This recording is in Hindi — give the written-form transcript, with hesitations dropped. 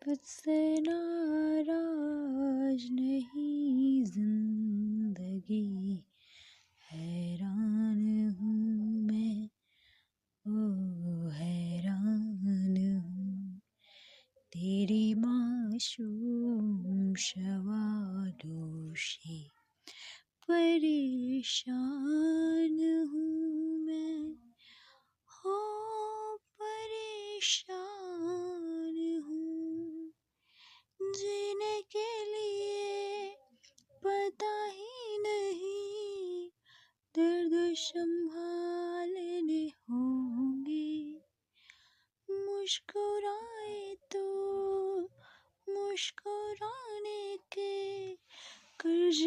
तुझसे नाराज नहीं जिंदगी, हैरान हूँ मैं, ओ हैरान हूँ तेरी मासूम सवालों से, परेशान हूँ मैं, हो परेशान हूँ। जीने के लिए पता ही नहीं, दर्द संभालने होंगे। मुस्कुराए तो मुस्कुराने के कर्ज